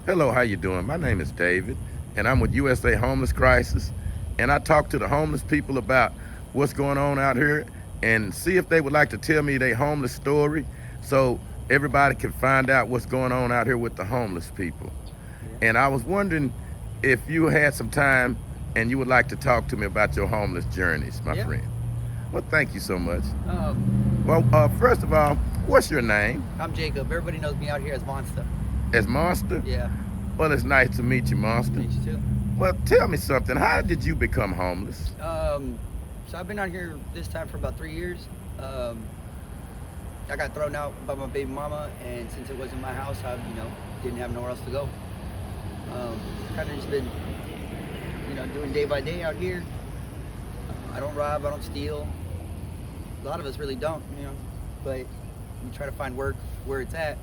Hello, how you doing? My name is David, and I'm with USA Homeless Crisis, and I talk to the homeless people about what's going on out here and see if they would like to tell me their homeless story so everybody can find out what's going on out here with the homeless people. Yeah. And I was wondering if you had some time and you would like to talk to me about your homeless journeys, my Yeah. friend. Well, thank you so much. Um, Well, first of all, what's your name? I'm Jacob. Everybody knows me out here as Monster. As Monster? Yeah. Well, it's nice to meet you, Monster. Me too. Well, tell me something. How did you become homeless? So I've been out here this time for about 3 years. Um, I got thrown out by my baby mama, and since it wasn't my house, I, didn't have nowhere else to go. Kind of just been, doing day by day out here. I don't rob, I don't steal. A lot of us really don't, but we try to find work where it's at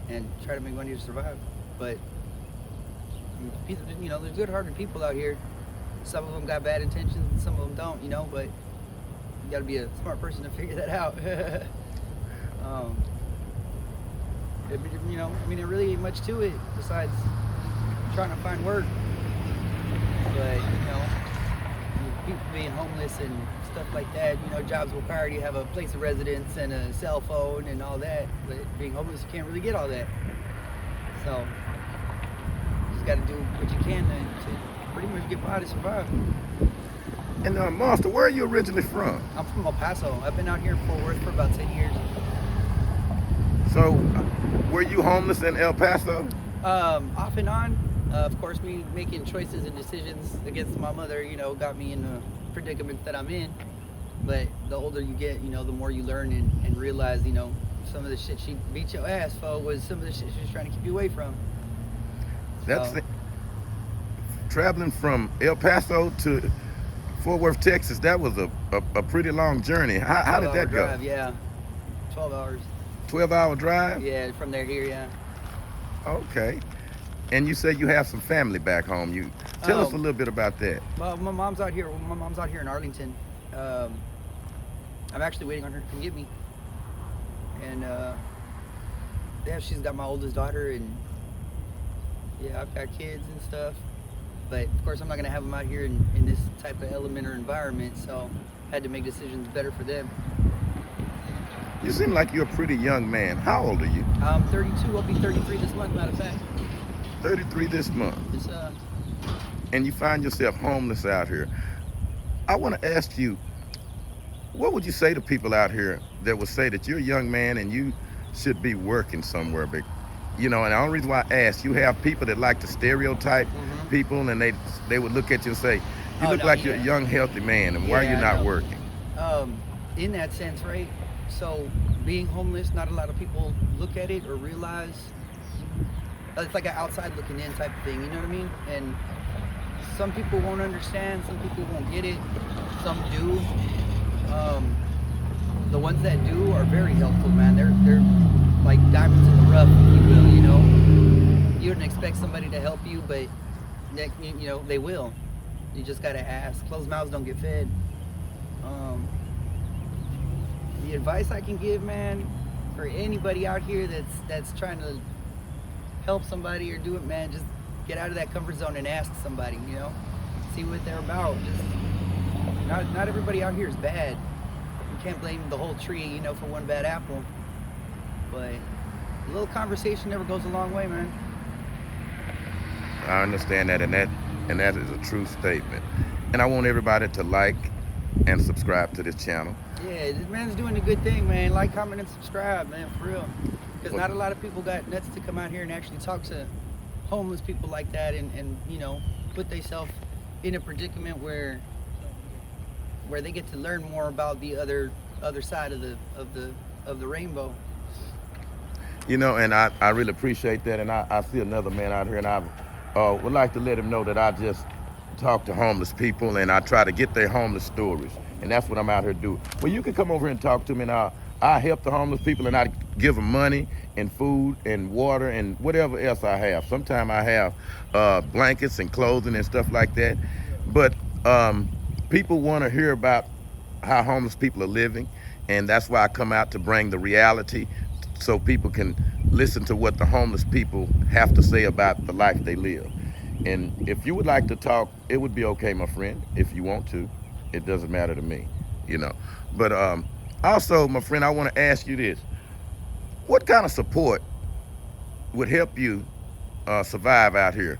and try to make money to survive. But people, there's good-hearted people out here. Some of them got bad intentions, and some of them don't, but you got to be a smart person to figure that out. There really ain't much to it besides trying to find work. But, people being homeless and stuff like that, jobs require you to have a place of residence and a cell phone and all that. But being homeless, you can't really get all that. So, you just got to do what you can to pretty much get by to survive. And Monster, where are you originally from? I'm from El Paso. I've been out here in Fort Worth for about 10 years. So, were you homeless in El Paso? Off and on. Of course, me making choices and decisions against my mother, got me in the predicament that I'm in. But the older you get, the more you learn and realize, some of the shit she beat your ass for was some of the shit she was trying to keep you away from. That's traveling from El Paso to Fort Worth, Texas. That was a pretty long journey. How did that go? Drive, yeah. 12 hours. 12-hour drive? Yeah, from there here, yeah. Okay. And you say you have some family back home. You tell us a little bit about that. Well, my mom's out here. My mom's out here in Arlington. I'm actually waiting on her to come get me. And yeah, she's got my oldest daughter, and yeah, I've got kids and stuff. But of course, I'm not gonna have them out here in this type of element or environment. So I had to make decisions better for them. You seem like you're a pretty young man. How old are you? I'm 32. I'll be 33 this month, matter of fact. 33 this month. It's, And you find yourself homeless out here. I want to ask you, what would you say to people out here that would say that you're a young man and you should be working somewhere big? And the only reason why I ask, you have people that like to stereotype people, and they would look at you and say, you look like you're a young, healthy man, and why are you not working? In that sense, right? So being homeless, not a lot of people look at it or realize it's like an outside looking in type of thing, you know what I mean? And some people won't understand, some people won't get it, some do. The ones that do are very helpful, man. They're like diamonds in the rough, if you will, You wouldn't expect somebody to help you, but they will. You just gotta ask. Closed mouths don't get fed. The advice I can give, man, for anybody out here that's trying to help somebody or do it, man, just get out of that comfort zone and ask somebody, see what they're about. Just, not everybody out here is bad. You can't blame the whole tree, for one bad apple. But a little conversation never goes a long way, man. I understand that, and that is a true statement. And I want everybody to like and subscribe to this channel. Yeah, this man's doing a good thing, man. Like, comment, and subscribe, man, for real. Because not a lot of people got nuts to come out here and actually talk to homeless people like that, and put themselves in a predicament where they get to learn more about the other side of the rainbow. And I really appreciate that, and I see another man out here, and I would like to let him know that I just talk to homeless people, and I try to get their homeless stories, and that's what I'm out here doing. Well, you can come over here and talk to me, and I help the homeless people, and I give them money and food and water and whatever else I have. Sometimes I have blankets and clothing and stuff like that. But people want to hear about how homeless people are living, and that's why I come out to bring the reality so people can listen to what the homeless people have to say about the life they live. And if you would like to talk, it would be okay, my friend. If you want to, it doesn't matter to me, you know. But also, my friend, I want to ask you this: what kind of support would help you survive out here?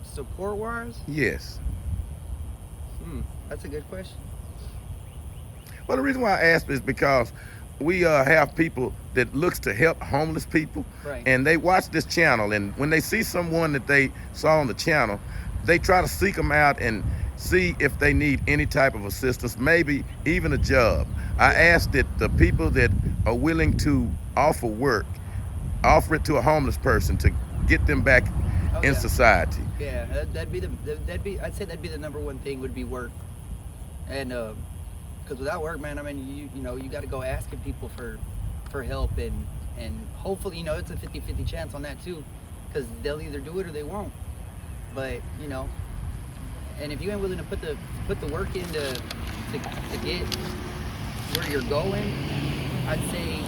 Support wise? Yes. That's a good question. Well, the reason why I ask is because we have people that looks to help homeless people, Right. and they watch this channel, and when they see someone that they saw on the channel, they try to seek them out and see if they need any type of assistance, maybe even a job. I ask that the people that are willing to offer work, offer it to a homeless person to get them back Oh in yeah. society. Yeah, that'd be I'd say that'd be the number one thing would be work, and because without work, man, I mean you know you got to go asking people for help, and hopefully it's a 50-50 chance on that too, because they'll either do it or they won't. But and if you ain't willing to put the work in to get where you're going, I'd say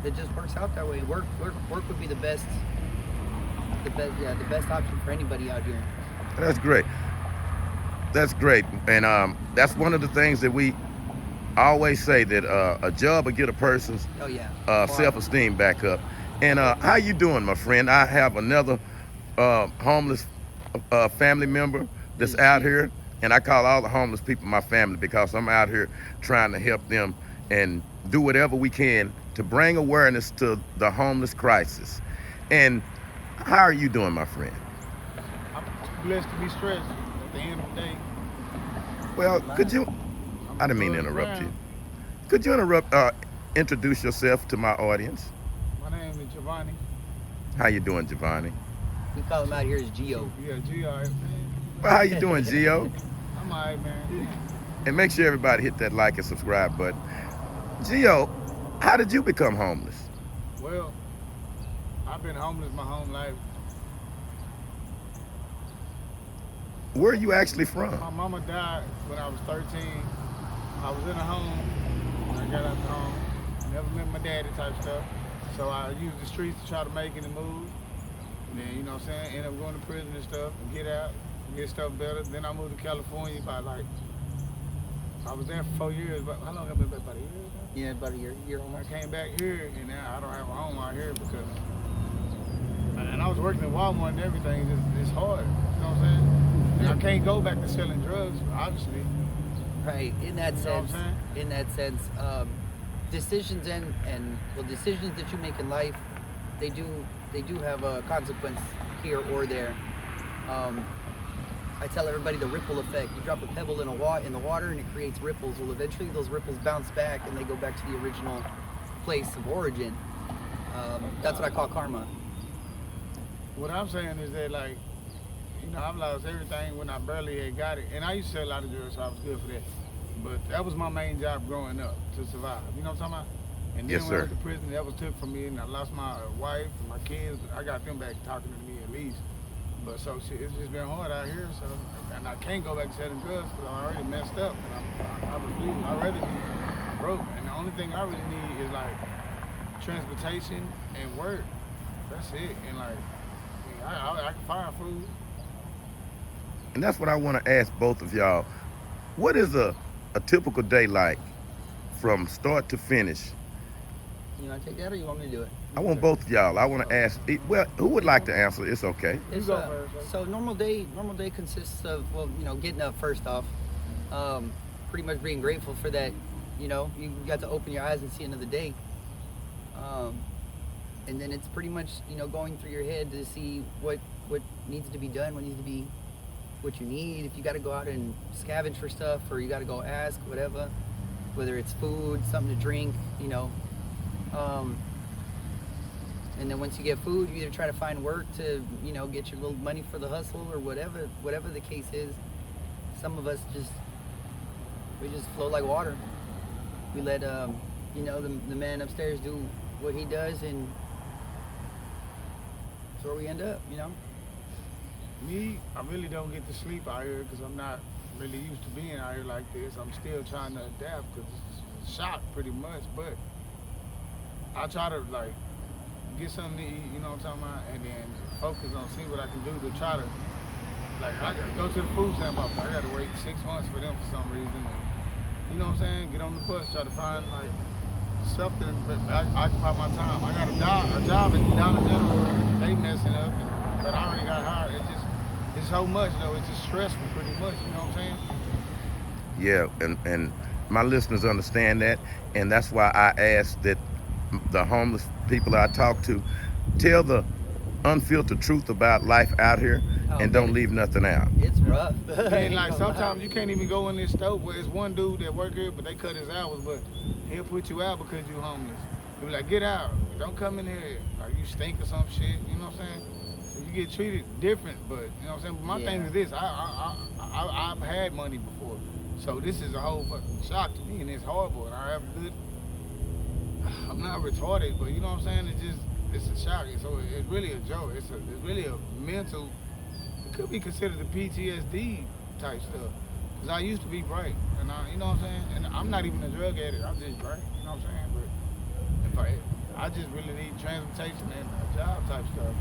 it just works out that way. Work would be the best option for anybody out here. That's great. That's great, and that's one of the things that we always say, that a job will get a person's Oh yeah. self-esteem back up. And how you doing, my friend? I have another homeless family member that's out here, and I call all the homeless people my family because I'm out here trying to help them and do whatever we can to bring awareness to the homeless crisis. And how are you doing, my friend? I'm blessed to be stressed at the end of the day. Well, could you? I'm I didn't mean to above interrupt you. ground. Could you introduce yourself to my audience? My name is Giovanni. How you doing, Giovanni? We call him out here as Gio. Yeah, G.R. Well, how you doing, Gio? I'm alright, man. And make sure everybody hit that like and subscribe button. Gio, how did you become homeless? Well, I've been homeless my whole life. Where are you actually My from? mama died when I was 13. I was in a home when I got out the home. Never met my daddy type stuff. So I used the streets to try to make any move. And then, you know what I'm saying, end up going to prison and stuff, and get out, get stuff better. Then I moved to California I was there for 4 years, but how long have I been back? About a year now? Yeah, about a year I almost. came back here, and now I don't have a home out here because, and I was working at Walmart and everything. It's hard, you know what I'm saying? And I can't go back to selling drugs, obviously. Right. In that You know what sense, decisions decisions that you make in life, they do have a consequence here or there. I tell everybody the ripple effect. You drop a pebble in the water and it creates ripples. Well, eventually those ripples bounce back and they go back to the original place of origin. That's what I call karma. What I'm saying is that, like, I've lost everything when I barely had got it. And I used to sell a lot of drugs, so I was good for that. But that was my main job growing up, to survive. You know what I'm talking about? And then Yes, when sir. I went to prison, that was took from me, and I lost my wife and my kids. I got them back talking to me at least. But so shit, it's just been hard out here. So, and I can't go back to selling drugs because I'm already messed up. And I refuse. I'd rather be broke. And the only thing I really need is like transportation and work. That's it. And like, I can find food. And that's what I want to ask both of y'all. What is a typical day like from start to finish? You want to take that or you want me to do it? I want both of y'all. I want to ask, well, who would like to answer? It's okay. It's, go first, right? so normal day consists of, getting up first off, pretty much being grateful for that, you got to open your eyes and see another day. And then it's pretty much, going through your head to see what needs to be done, what needs to be, what you need. If you got to go out and scavenge for stuff, or you got to go ask, whatever, whether it's food, something to drink, and then once you get food, you either try to find work to, get your little money for the hustle or whatever the case is. Some of us we just flow like water. We let, the man upstairs do what he does, and that's where we end up, Me, I really don't get to sleep out here because I'm not really used to being out here like this. I'm still trying to adapt because it's a shock pretty much. But I try to like get something to eat, you know what I'm talking about, and then focus on see what I can do to try to like I gotta go to the food stamp office. I gotta wait 6 months for them for some reason. And, you know what I'm saying? Get on the bus, try to find like something that occupy my time. I got a job at Dollar General. They messing up, but I already got hired. It's so much though. It's just stressful, pretty much. You know what I'm saying? Yeah, and my listeners understand that, and that's why I ask that the homeless people I talk to tell the unfiltered truth about life out here, Oh, and man, don't leave nothing out. It's rough. And like sometimes you can't even go in this store where it's one dude that work here, but they cut his hours, but he'll put you out because you homeless. He'll be like, get out, don't come in here, like you stink or some shit. You know what I'm saying? So you get treated different, but you know what I'm saying. But my thing is this: I've had money before, so this is a whole fucking shock to me, and it's horrible. And I have good. I'm not retarded, but you know what I'm saying. It's a shock. So it's really a joke. It's really a mental. It could be considered a PTSD type stuff. Cause I used to be bright, and you know what I'm saying. And I'm not even a drug addict. I'm just bright. You know what I'm saying. But I just really need transportation and a job type stuff,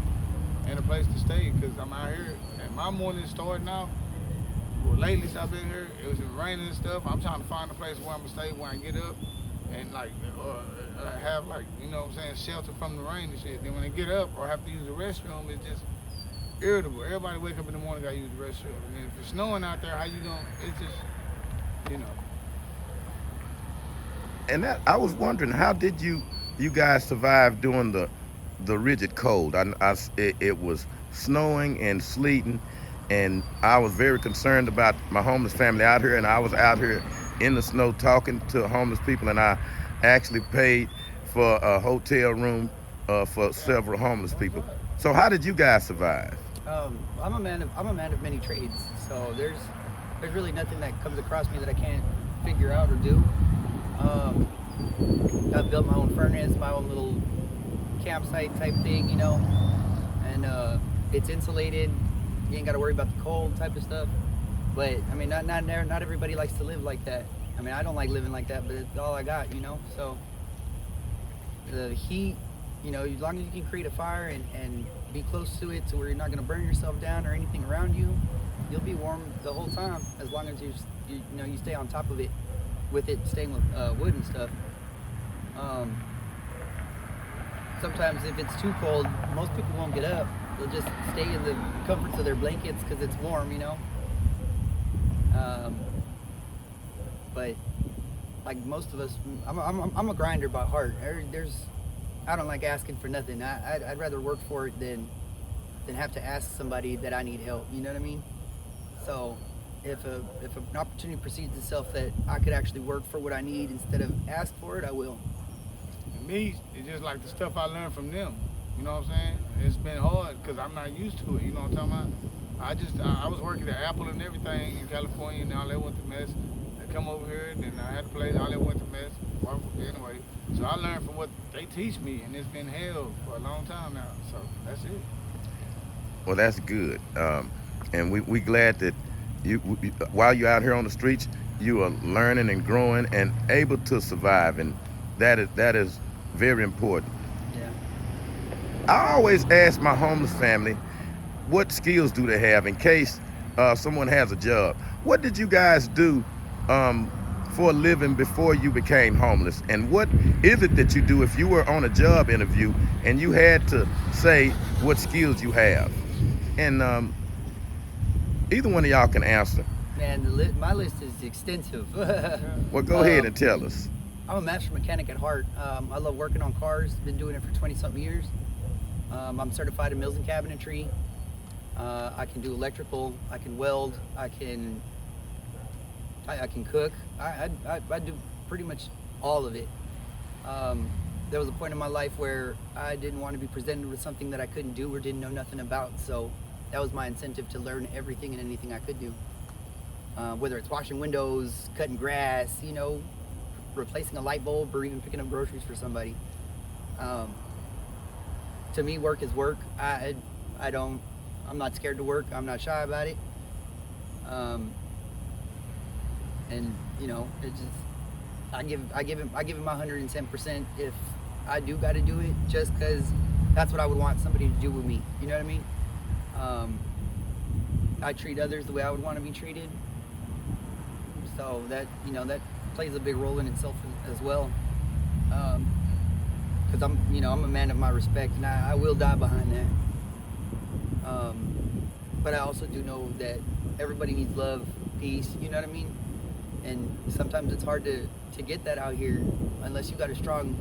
and a place to stay. Cause I'm out here, and my morning starting now. Well, lately since I've been here, it was raining and stuff. I'm trying to find a place where I'm gonna stay when I get up, and like have like, you know what I'm saying, shelter from the rain and shit. Then when I get up or have to use the restroom, it's just irritable. Everybody wake up in the morning, gotta use the restroom. And then if it's snowing out there, how you gonna? It's just, you know. And that I was wondering, how did you guys survive during the rigid cold? It was snowing and sleeting, and I was very concerned about my homeless family out here, and I was out here in the snow talking to homeless people, and I actually paid for a hotel room for several homeless people. So how did you guys survive? I'm a man of many trades, so there's really nothing that comes across me that I can't figure out or do. I've built my own furnace, my own little campsite type thing, you know, and it's insulated. You ain't got to worry about the cold type of stuff. But I mean, not everybody likes to live like that. I mean, I don't like living like that, but it's all I got, you know. So the heat, you know, as long as you can create a fire and be close to it to where you're not going to burn yourself down or anything around you, you'll be warm the whole time, as long as you stay on top of it with it staying with wood and stuff. Sometimes if it's too cold, most people won't get up. They'll just stay in the comforts of their blankets because it's warm, you know. But like most of us, I'm a grinder by heart. I don't like asking for nothing. I'd rather work for it than have to ask somebody that I need help. You know what I mean? So if an opportunity precedes itself that I could actually work for what I need instead of ask for it, I will. And me, it's just like the stuff I learned from them. You know what I'm saying? It's been hard because I'm not used to it. You know what I'm talking about? I was working at Apple and everything in California, and all that went to mess. I come over here, and then I had to play, all that went to mess. Anyway, so I learned from what they teach me, and it's been hell for a long time now. So that's it. Well, that's good, and we glad that you while you're out here on the streets, you are learning and growing and able to survive, and that is very important. Yeah. I always ask my homeless family, what skills do they have in case someone has a job? What did you guys do for a living before you became homeless? And what is it that you do if you were on a job interview and you had to say what skills you have? And either one of y'all can answer. Man, my list is extensive. Well, go ahead and tell us. I'm a master mechanic at heart. I love working on cars. Been doing it for 20-something years. I'm certified in mills and cabinetry. I can do electrical. I can weld. I can cook. I do pretty much all of it. There was a point in my life where I didn't want to be presented with something that I couldn't do or didn't know nothing about. So that was my incentive to learn everything and anything I could do. Whether it's washing windows, cutting grass, you know, replacing a light bulb, or even picking up groceries for somebody. To me, work is work. I'm not scared to work. I'm not shy about it. And it just I give it my 110% if I do got to do it, just because that's what I would want somebody to do with me. You know what I mean? I treat others the way I would want to be treated, so that plays a big role in itself as well. Because I'm a man of my respect, and I will die behind that. But I also do know that everybody needs love, peace. You know what I mean? And sometimes it's hard to get that out here unless you got a strong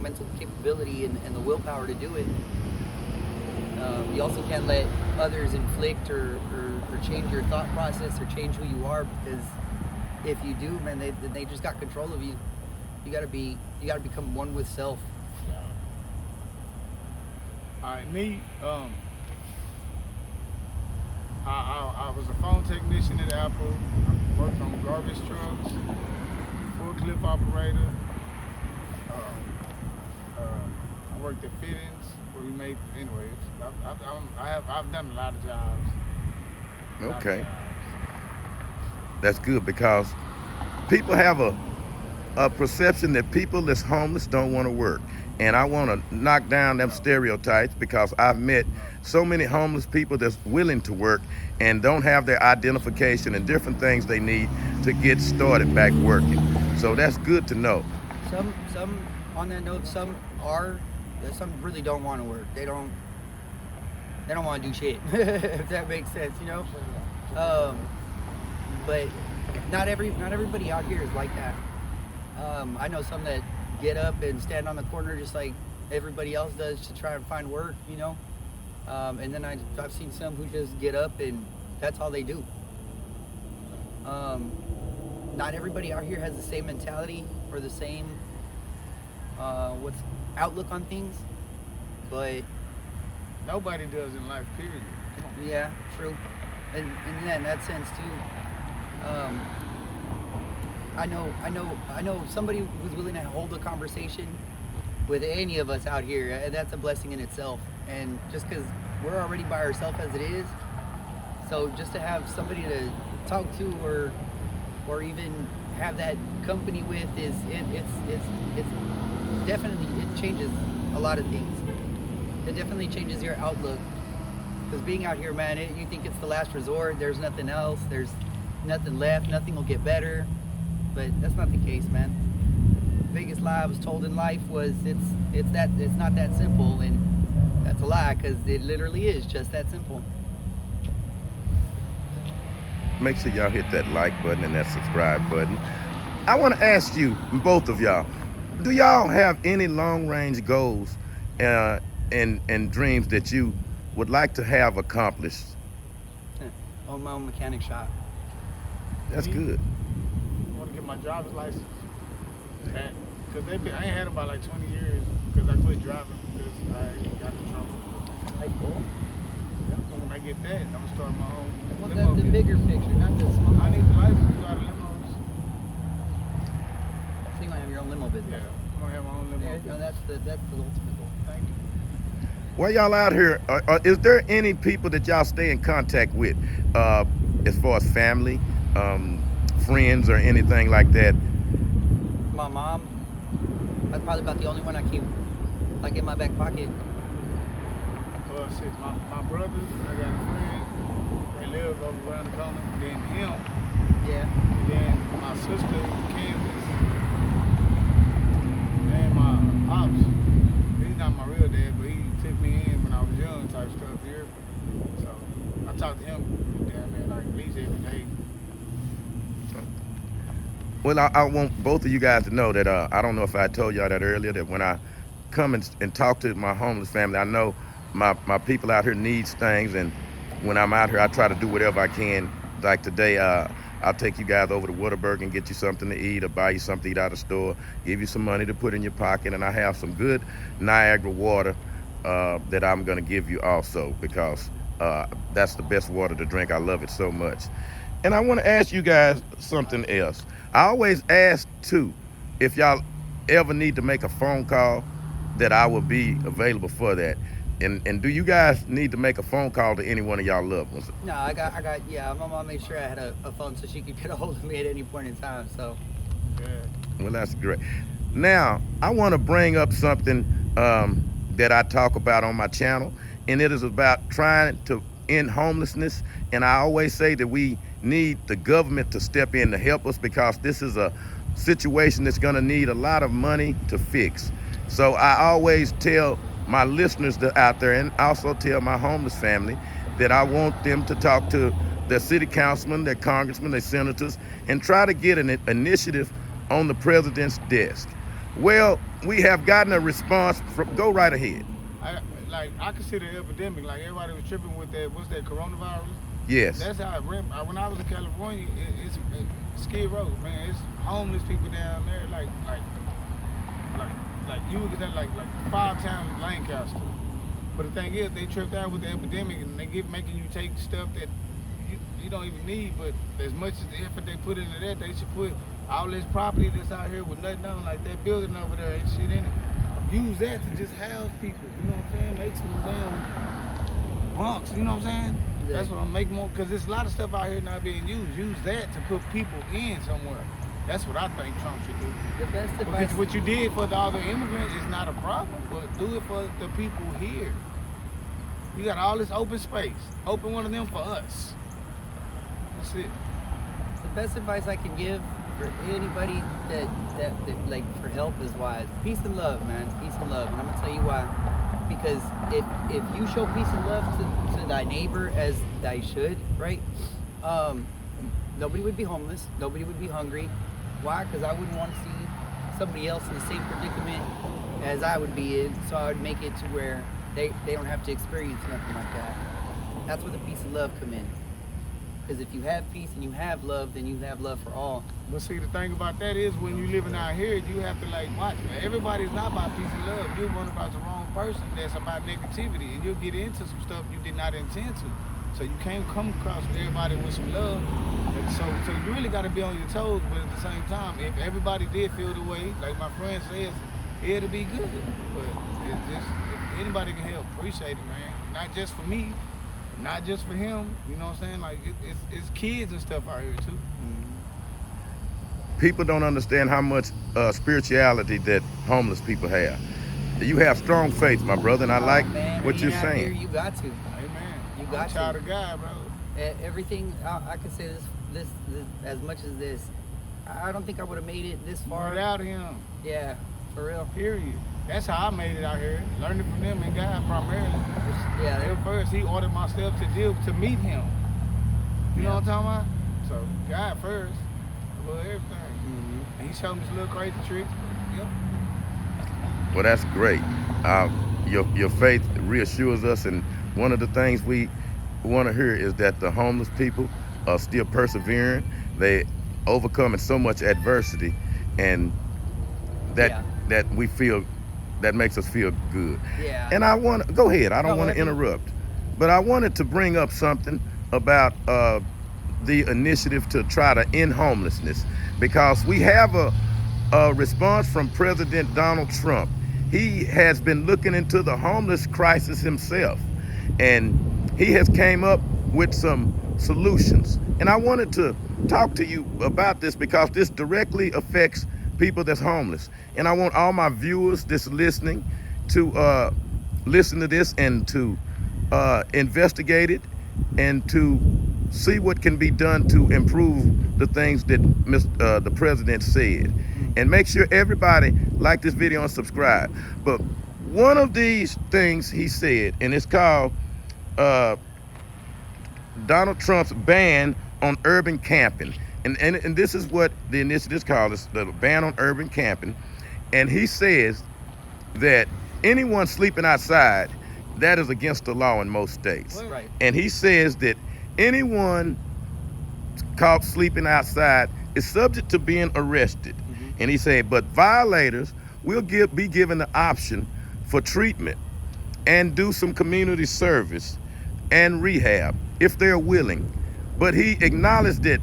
mental capability and the willpower to do it. You also can't let others inflict or change your thought process or change who you are, because if you do, man, they just got control of you. You gotta become one with self. All right, me, I was a phone technician at Apple. I worked on garbage trucks, forklift operator. I worked at fittings where we made, anyways. I've done a lot of jobs. Okay. That's good, because people have a perception that people that's homeless don't want to work. And I want to knock down them stereotypes, because I've met so many homeless people that's willing to work and don't have their identification and different things they need to get started back working. So that's good to know. Some on that note, some really don't want to work. They don't want to do shit. If that makes sense, But not everybody out here is like that. I know some that get up and stand on the corner just like everybody else does to try and find work, and then I've seen some who just get up and that's all they do. Not everybody out here has the same mentality or the same outlook on things, but Nobody does in life, period. yeah, true. And in that sense too, I know somebody who's willing to hold a conversation with any of us out here, and that's a blessing in itself. And just because we're already by ourselves as it is, so just to have somebody to talk to or even have that company with it's definitely, it changes a lot of things. It definitely changes your outlook, because being out here, man, you think it's the last resort. There's nothing else. There's nothing left. Nothing will get better. But that's not the case, man. The biggest lie I was told in life was it's not that simple, and that's a lie, because it literally is just that simple. Make sure y'all hit that like button and that subscribe button. I want to ask you, both of y'all, do y'all have any long-range goals and dreams that you would like to have accomplished? Own my own mechanic shop. That's good. I want to get my driver's license. Because I ain't had it about like 20 years, because I quit driving because I got in trouble. Like, cool. When I get that, I'm going to start my own Well, limo that's the business. bigger picture, not the small. I need the license to drive limos. So you want to have your own limo business. Yeah, I'm going to have my own limo Yeah, business. no, that's the ultimate goal. Thank you. While y'all out here, is there any people that y'all stay in contact with, as far as family, friends, or anything like that? My mom, that's probably about the only one I keep like in my back pocket. Well, shit, my brothers, I got a friend. They live over around the corner. Then him. Yeah. Then my sister, Candace. And my pops. He's not my real dad, but he took me in when I was young type stuff here. So I talk to him damn near like at least every day. Well, I want both of you guys to know that I don't know if I told y'all that earlier, that when I come and talk to my homeless family, I know my people out here needs things, and when I'm out here, I try to do whatever I can. Like today, I'll take you guys over to Whataburger and get you something to eat, or buy you something to eat out of the store, give you some money to put in your pocket, and I have some good Niagara water that I'm gonna give you also, because that's the best water to drink. I love it so much. And I want to ask you guys something else. I always ask too, if y'all ever need to make a phone call, that I will be available for that. And do you guys need to make a phone call to any one of y'all loved ones? No, I got. Yeah, my mom made sure I had a phone so she could get a hold of me at any point in time. So. Yeah. Well, that's great. Now, I want to bring up something that I talk about on my channel, and it is about trying to end homelessness. And I always say that we need the government to step in to help us, because this is a situation that's going to need a lot of money to fix. So I always tell my listeners out there, and also tell my homeless family, that I want them to talk to their city councilmen, their congressmen, their senators, and try to get an initiative on the president's desk. Well, we have gotten a response from, go right ahead. I consider it epidemic. Like, everybody was tripping with that, what's that, coronavirus? Yes. That's how when I was in California, it's Skid Row, man. It's homeless people down there, like you would get that like 5 times Lancaster. But the thing is, they tripped out with the epidemic, and they making you take stuff that you don't even need. But as much as the effort they put into that, they should put all this property that's out here with nothing on, like that building over there, ain't shit in it. Use that to just house people. You know what I'm saying? Make some damn bunks. You know what I'm saying? Yeah. That's what I'm making more, because there's a lot of stuff out here not being used. Use that to put people in somewhere. That's what I think Trump should do. The best advice. Because what you did for all the immigrants is not a problem, but do it for the people here. You got all this open space. Open one of them for us. That's it. The best advice I can give for anybody that like for help is wise. Peace and love, man. Peace and love. And I'm gonna tell you why. Because if you show peace and love to thy neighbor as thy should, right? Nobody would be homeless. Nobody would be hungry. Why? Because I wouldn't want to see somebody else in the same predicament as I would be in. So I would make it to where they don't have to experience nothing like that. That's where the peace and love come in. Because if you have peace and you have love, then you have love for all. But see, the thing about that is, when you living out here, you have to like watch. Everybody's not about peace and love. You're one about the wrong person that's about negativity, and you'll get into some stuff you did not intend to. So you can't come across with everybody with some love. So you really got to be on your toes. But at the same time, if everybody did feel the way, like my friend says, it'll be good. But it's just, if anybody can help, appreciate it, man. Not just for me. Not just for him, you know what I'm saying? Like, it's kids and stuff out here, too. Mm-hmm. People don't understand how much spirituality that homeless people have. You have strong faith, my brother, and I like what you're saying. Here, you got to. Amen. You got I'm a child of God, bro. Everything, I can say this as much as this. I don't think I would have made it this far. Without him. Yeah, for real. Period. That's how I made it out here. Learning from them and God primarily. Yeah. At first, he ordered my steps to meet him. You know what I'm talking about? So, God first. Above everything. Mm-hmm. And he showed me this little crazy trick. Yep. Well, that's great. Your faith reassures us, and one of the things we want to hear is that the homeless people are still persevering. They overcoming so much adversity, and that we feel, that makes us feel good. Yeah. And I want to go ahead. I don't want to interrupt, but I wanted to bring up something about the initiative to try to end homelessness, because we have a response from President Donald Trump. He has been looking into the homeless crisis himself, and he has came up with some solutions. And I wanted to talk to you about this, because this directly affects people that's homeless. And I want all my viewers that's listening to listen to this and to investigate it and to see what can be done to improve the things that the president said. And make sure everybody like this video and subscribe. But one of these things he said, and it's called Donald Trump's ban on urban camping. And this is what the initiative is called, it's the ban on urban camping. And he says that anyone sleeping outside, that is against the law in most states. Right. And he says that anyone caught sleeping outside is subject to being arrested. Mm-hmm. And he said, but violators will be given the option for treatment and do some community service and rehab if they're willing. But he acknowledged that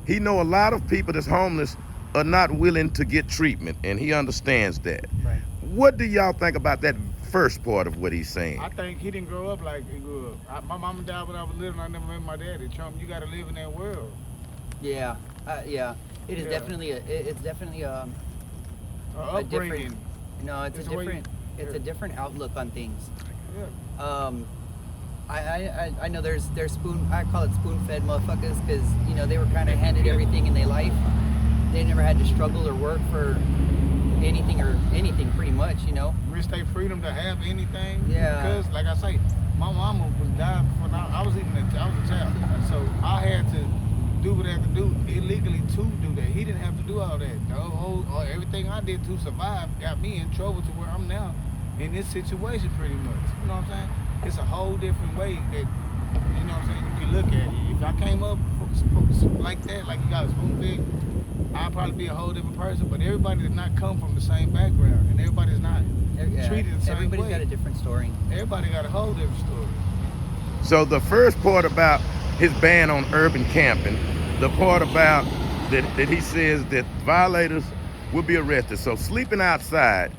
he know a lot of people that's homeless are not willing to get treatment, and he understands that. Right. What do y'all think about that first part of what he's saying? I think he didn't grow up like he grew up. My mama died when I was little, and I never met my daddy. Trump, you got to live in that world. Yeah, yeah. It is Yeah. definitely it's definitely a Upbringing. different. No, it's It's a the way different. It's a yeah. different outlook on things. Yeah. I know there's I call it spoon-fed motherfuckers because you know they were kind of handed everything in their life. They never had to struggle or work for anything pretty much, you know. Risk their freedom to have anything. Yeah. Because, like I say, my mama was died before I was a child. So I had to do what I had to do illegally to do that. He didn't have to do all that. Everything I did to survive got me in trouble to where I'm now in this situation pretty much. You know what I'm saying? It's a whole different way that, you know what I'm saying, you can look at it. If I came up like that, like you got a spoon feed, I'd probably be a whole different person. But everybody does not come from the same background, and everybody's not treated the same Everybody's way. got a different story. Everybody got a whole different story. So the first part about his ban on urban camping, the part about that he says that violators will be arrested. So sleeping outside,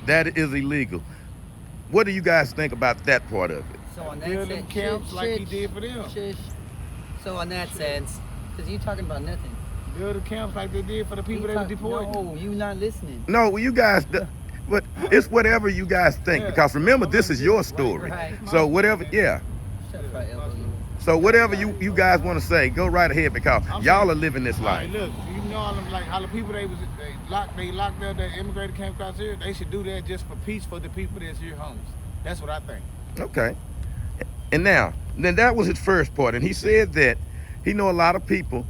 that is illegal. What do you guys think about that part of it? So on that Build them sense, camps like he did for them. So on that sense, because you talking about nothing. Build the camps like they did for the people that were deported. No, you not listening. No, well, you guys, but it's whatever you guys think, Yeah. because remember, this is your story. Right. So whatever, yeah. Shut up, elbow. So whatever you guys want to say, go right ahead, because y'all are living this All life. right, look, you know all them, like how the people they locked up that immigrated camp across here. They should do that just for peace for the people that's here homeless. That's what I think. Okay. And now, then that was his first part, and he said that he know a lot of people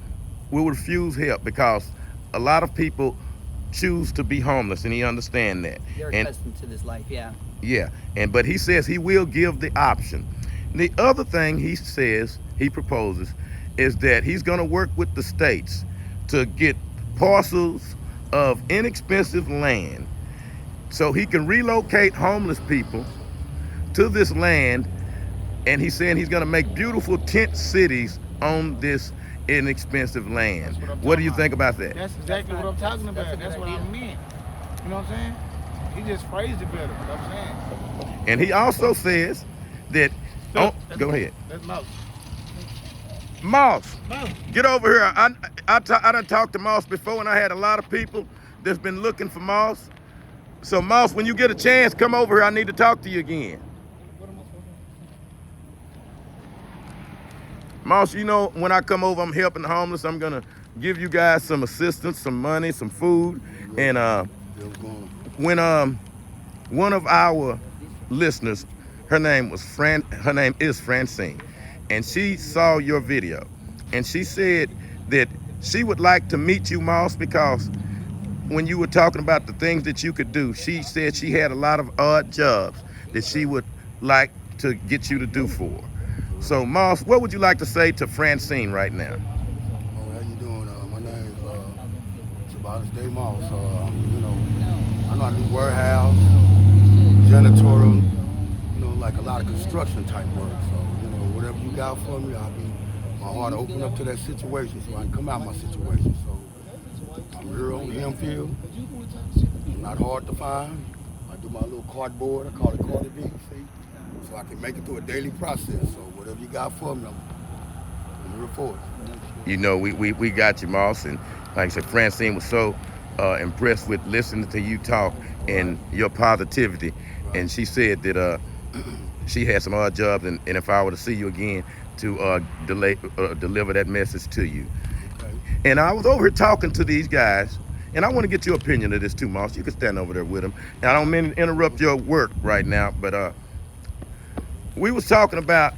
will refuse help because a lot of people choose to be homeless, and he understand that. They're And accustomed to this life, yeah. yeah, but he says he will give the option. The other thing he says, he proposes, is that he's going to work with the states to get parcels of inexpensive land so he can relocate homeless people to this land, and he's saying he's going to make beautiful tent cities on this inexpensive land. That's What do you I'm think talking about that? That's exactly what I'm talking that's about. a good That's what I idea. meant. You know what I'm saying? He just phrased it better. What I'm saying. And he also says that, oh, go ahead. That's Mouse. Moss, Mouse. get over here. I done talked to Moss before, and I had a lot of people that's been looking for Moss. So Moss, when you get a chance, come over here. I need to talk to you again. Moss, you know, when I come over, I'm helping the homeless. I'm gonna give you guys some assistance, some money, some food. And when one of our listeners, her name is Francine, and she saw your video, and she said that she would like to meet you, Moss, because when you were talking about the things that you could do, she said she had a lot of odd jobs that she would like to get you to do for her. So, Moss, what would you like to say to Francine right now? Oh, how you doing? My name is Tobias Day Moss. You know, I know how to do warehouse, janitorial, you know, like a lot of construction type work. So, you know, whatever you got for me, I'll be my heart open up to that situation so I can come out my situation. So, I'm here on Hempfield. I'm not hard to find. I do my little cardboard. I call it Cardi B, see? So I can make it through a daily process. So whatever you got for me, I'm here for it. You know, we got you, Moss, and like I said, Francine was so impressed with listening to you talk and your positivity, and she said that she had some odd jobs, and if I were to see you again, to deliver that message to you. Okay. And I was over here talking to these guys, and I want to get your opinion of this too, Moss. You can stand over there with them. And I don't mean to interrupt your work right now, but we was talking about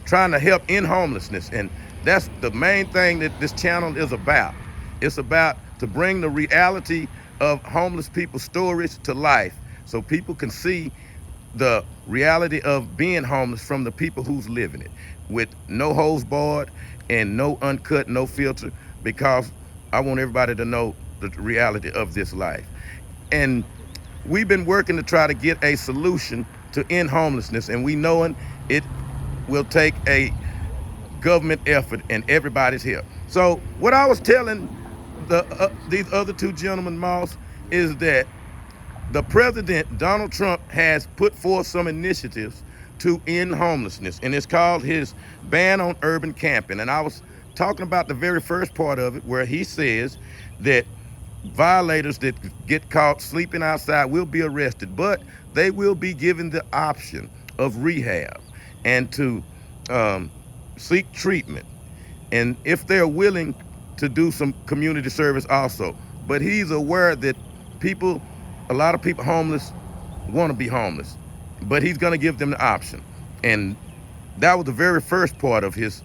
trying to help end homelessness, and that's the main thing that this channel is about. It's about to bring the reality of homeless people's stories to life so people can see the reality of being homeless from the people who's living it, with no holds barred and no uncut, no filter, because I want everybody to know the reality of this life. And we've been working to try to get a solution to end homelessness, and we knowing it will take a government effort and everybody's help. So what I was telling these other two gentlemen, Moss, is that the president, Donald Trump, has put forth some initiatives to end homelessness, and it's called his ban on urban camping. And I was talking about the very first part of it, where he says that violators that get caught sleeping outside will be arrested, but they will be given the option of rehab and to seek treatment, and if they're willing to do some community service also. But he's aware that a lot of people homeless want to be homeless, but he's going to give them the option. And that was the very first part of his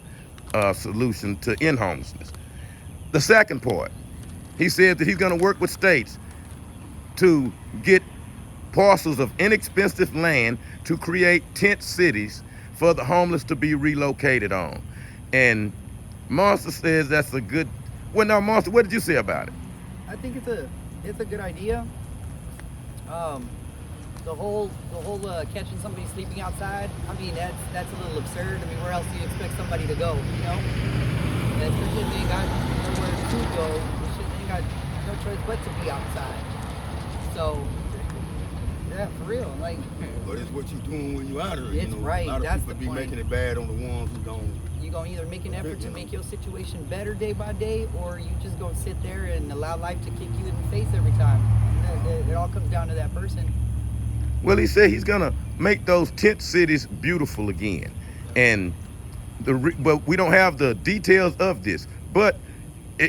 solution to end homelessness. The second part, he said that he's going to work with states to get parcels of inexpensive land to create tent cities for the homeless to be relocated on. And Monster says that's a good. Well, now, Monster, what did you say about it? I think it's a good idea. The whole catching somebody sleeping outside. I mean, that's a little absurd. I mean, where else do you expect somebody to go? You know, especially if they ain't got nowhere to go. They ain't got no choice but to be outside. So, yeah, for real. Like, But it's what you're doing when you're out here. It's right, A lot of that's people the be point. making it bad on the ones who don't. you gonna either make an effort to make your situation better day by day, or you just gonna sit there and allow life to kick you in the face every time. It all comes down to that person. Well, he said he's gonna make those tent cities beautiful again, and but we don't have the details of this. But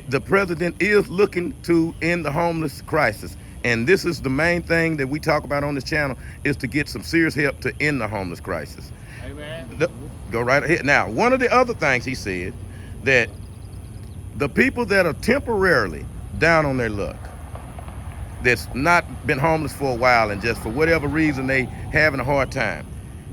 the president is looking to end the homeless crisis, and this is the main thing that we talk about on this channel, is to get some serious help to end the homeless crisis. Amen. Go right ahead. Now, one of the other things he said, that the people that are temporarily down on their luck, that's not been homeless for a while and just for whatever reason they having a hard time,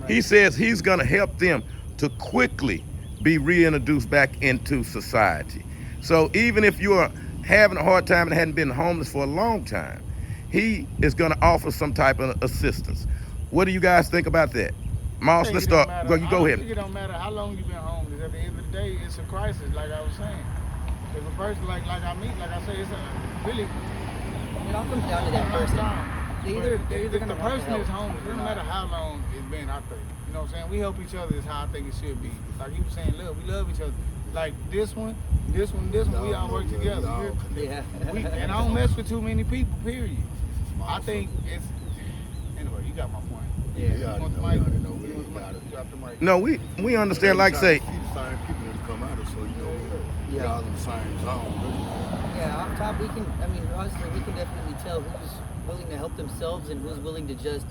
he says he's going to help them to quickly be reintroduced back into society. So even if you're having a hard time and hadn't been homeless for a long time, he is going to offer some type of assistance. What do you guys think about that? Moss, let's start. You go ahead. It don't matter how long you've been homeless. At the end of the day, it's a crisis, like I was saying. If a person like I say, it's a really. It all comes down to that person. They're either If the person is homeless, it doesn't matter how long it's been out there. You know what I'm saying? We help each other is how I think it should be. Like you were saying, we love each other. Like this one, we all work together. Yeah. And I don't mess with too many people, period. I think it's, anyway, you got my point. Yeah. No, we understand. Like say, See the same people that come out of, so we all in the same zone. Yeah, off top, honestly, we can definitely tell who's willing to help themselves and who's willing to just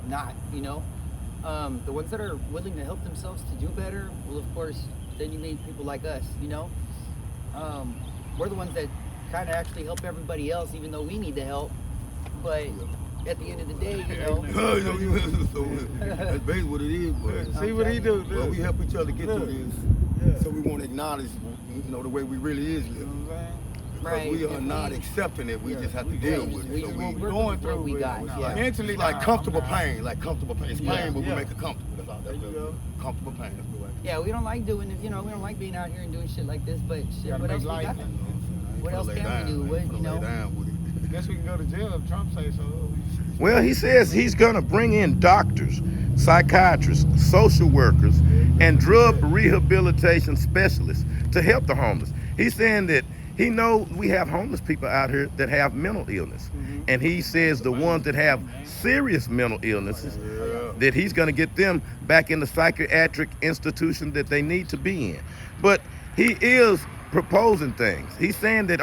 not, The ones that are willing to help themselves to do better, well, of course, then you need people like us, We're the ones that kind of actually help everybody else, even though we need the help. But at the end of the day, So that's basically what it is. But See what he do. well, we help each other get through this, so we won't acknowledge, the way we really is here. Because Right. we are not accepting it. We just have to deal with it. So we're we going through what we got. like, Mentally, it's like nah, comfortable I'm not. pain. Like comfortable pain. It's pain, but we Yeah. make it comfortable. That's all. That's what it is. Comfortable pain. That's the way. Yeah, we don't like doing it, we don't like being out here and doing shit like this, but shit, Gotta what make else we life. got? What else Lay can we down, do? man. What, Lay down with it. Guess we can go to jail if Trump say so. well, he says he's going to bring in doctors, psychiatrists, social workers, and drug rehabilitation specialists to help the homeless. He's saying that he knows we have homeless people out here that have mental illness. And he says the ones that have serious mental illnesses, that he's going to get them back in the psychiatric institution that they need to be in. But he is proposing things. He's saying that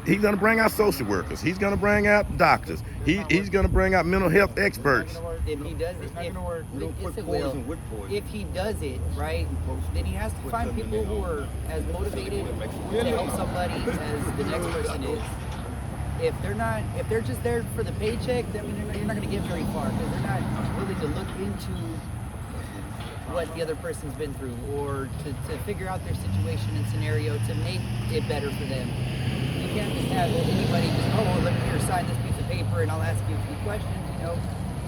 he's going to bring out social workers. He's going to bring out doctors. He's going to bring out mental health experts. If he does It's it, not gonna work. We don't yes, put it will. poison with poison. If he does it, right, then he has to find people who are as motivated to help somebody as the next person is. If they're just there for the paycheck, then you're not going to get very far, because they're not willing to look into what the other person's been through, or to figure out their situation and scenario to make it better for them. You can't just have anybody just, let me here, sign this piece of paper and I'll ask you a few questions,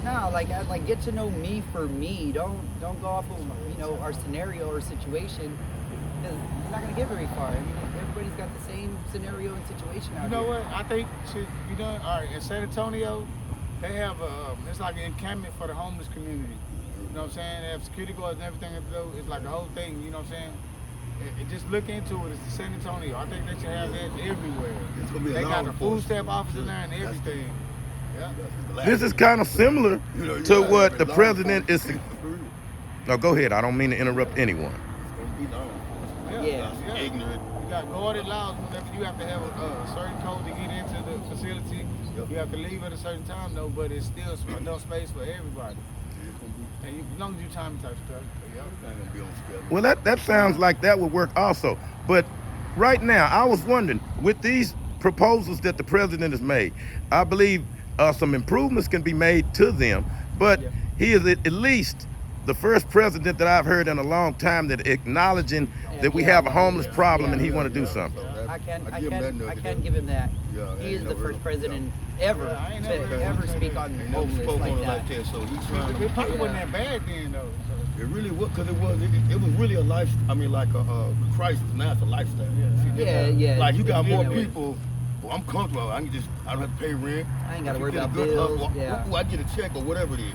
No, like get to know me for me. Don't go off of our scenario or situation, because you're not gonna get very far. Everybody's got the same scenario and situation out You know here. what? I think shit, you know, all right, in San Antonio, they have it's like an encampment for the homeless community. You know what I'm saying? They have security guards and everything. It's like a whole thing. You know what I'm saying? Just look into it. It's San Antonio. I think they should have that everywhere. It's gonna be a They law got the food enforcement. stamp office in there and everything. Yeah. This is kind of similar to what the president is. No, go ahead. I don't mean to interrupt anyone. Yeah. Ignorant. You got guarded laws. You have to have a certain code to get into the facility. You have to leave at a certain time though, but it's still enough space for everybody. And as long as you time type stuff. Well, that sounds like that would work also. But right now, I was wondering, with these proposals that the president has made, I believe some improvements can be made to them. But he is at least the first president that I've heard in a long time that acknowledging that we have a homeless problem and he want to do something. I can give him that. He is the first president ever to ever speak on homeless like that. So he's It probably wasn't that bad then though. So. It really was, because it was really a life. I mean, like a crisis. Now it's a lifestyle. Yeah. Like you got more Yeah. people. Well, I'm comfortable. I don't have to pay rent. I ain't got to If worry you get a about good bills. hustle, Yeah. I get a check or whatever it is.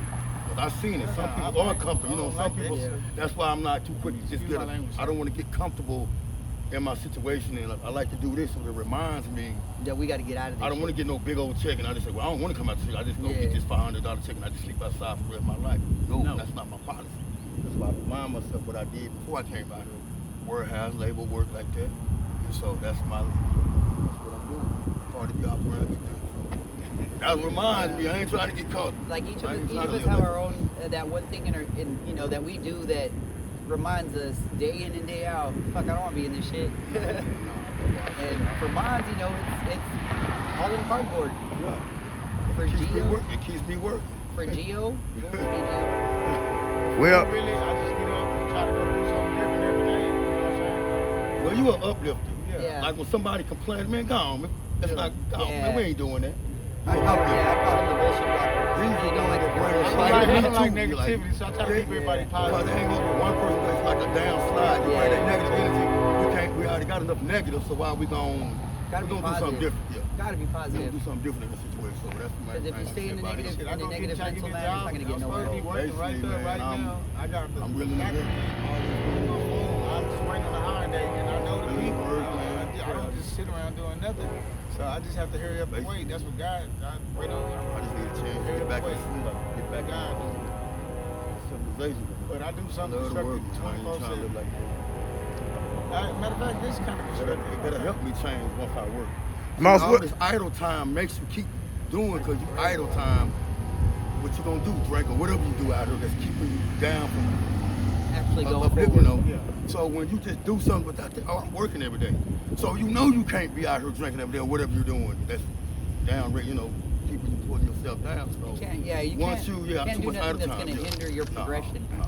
But I've seen it. Some people are comfortable. You know, some people. That's why I'm not too quick to just get. I don't want to get comfortable in my situation, and I like to do this so it reminds me. Yeah, we got to get out of this. I don't want to get no big old check, and I just say, well, I don't want to come out to check. I just go get this $500 check, and I just sleep outside for the rest of my life. No, that's not my policy. That's why I remind myself what I did before I came out here. Warehouse, labor, work like that. And so that's what I'm doing. Part of the operation. That reminds me, I ain't trying to get caught. Like each of us have our own that one thing that we do that reminds us day in and day out. Fuck, I don't want to be in this shit. And for mine, it's all in cardboard. For Geo, It keeps me working. for Geo, Well, Really, I just get up and try to go do something different every day. You know what I'm saying? Well, you an uplifter. Yeah. Like when somebody complains, man, go on, man. That's not, go on, man, we ain't doing that. I call him the bullshit blocker. He don't like I don't like Me too. negativity, so I try to keep everybody Because positive. there ain't gonna be one person that's like a downslide. You bring that negative energy. We already got enough negative, so why we gonna Gotta be do something positive. different? Yeah. Gotta be We're positive. gonna do something different in this situation. So that's my Because if you stay in the negative, Shit, I in the go negative try to mental get man, a it's job. not gonna get I'm supposed nowhere. to be working right Basically, there, right man, now. I got the I'm willing to back work. end, all this on my phone. I'm just waiting on the hire date, and I know the Willing to people. work, man. I don't just sit around doing nothing. So I just have to hurry up and wait. That's what God, I wait on. I just need a chance to get back in get back God. in civilization. But I do something Love the work, constructive man. I ain't trying to 24/7. live like that. Matter of fact, this is kind of constructive. It better help me change once I work. Moss, all what- this idle time makes you keep doing, because you idle time, what you gonna do, drink or whatever you do out here that's keeping you down from Actually going uplifting, forward. you know. So when you just do something without that, I'm working every day. So you know you can't be out here drinking every day or whatever you're doing. That's down, keeping you pulling yourself down. So You can't, you once can't, you, can't too do much nothing idle that's time. going to hinder your progression. No.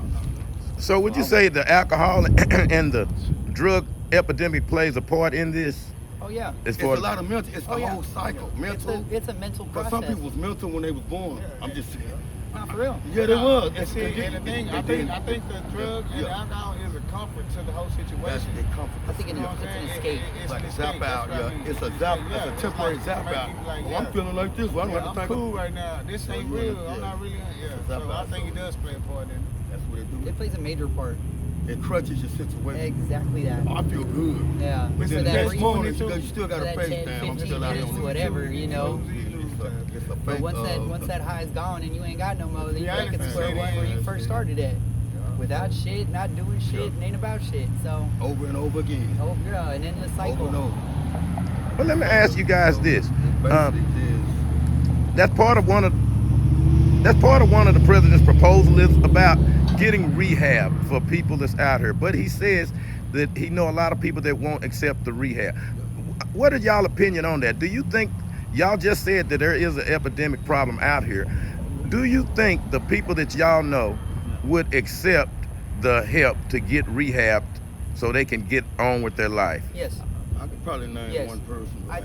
so would you say the alcohol and the drug epidemic plays a part in this? Oh yeah. As It's far a lot of mental. It's the whole cycle. Mental. It's a mental Because process. some people was mental when they was born. I'm just saying. Not for real. Yeah, they was. And see, and the thing, I think the drug and the alcohol is a comfort to the whole That's situation. the comfort. I think You know what I'm it's an saying? escape. It's Like an a escape. zap out, That's what I yeah. mean. It's a zap. Yeah, It's a temporary like, zap make out. people like, Oh, I'm feeling like this. Well, I don't have to I'm think cool of right now. This So ain't you real. wanna- I'm not really. Yeah. Zap So I out, think so- it does play a part in it. That's what it do. It plays a major part. It crutches your situation. Exactly that. Oh, I feel good. Yeah. But So then the that next brief- morning, you still for got to that face 10, down. I'm 15 still out here minutes, on the whatever, you know. It's a But fake, once that high is gone and you ain't got no more, then you're Yeah, I back at understand. square one where you first started at. Yeah. Without shit, not doing shit, and ain't about shit. So, Over and over again. oh yeah, an endless cycle. Over and over. Well, let me ask you guys this. Basically, That's part of one of the president's proposals is about getting rehab for people that's out here. But he says that he know a lot of people that won't accept the rehab. What is y'all opinion on that? Do you think, y'all just said that there is an epidemic problem out here. Do you think the people that y'all know would accept the help to get rehabbed so they can get on with their life? Yes. I could probably name Yes. one person. I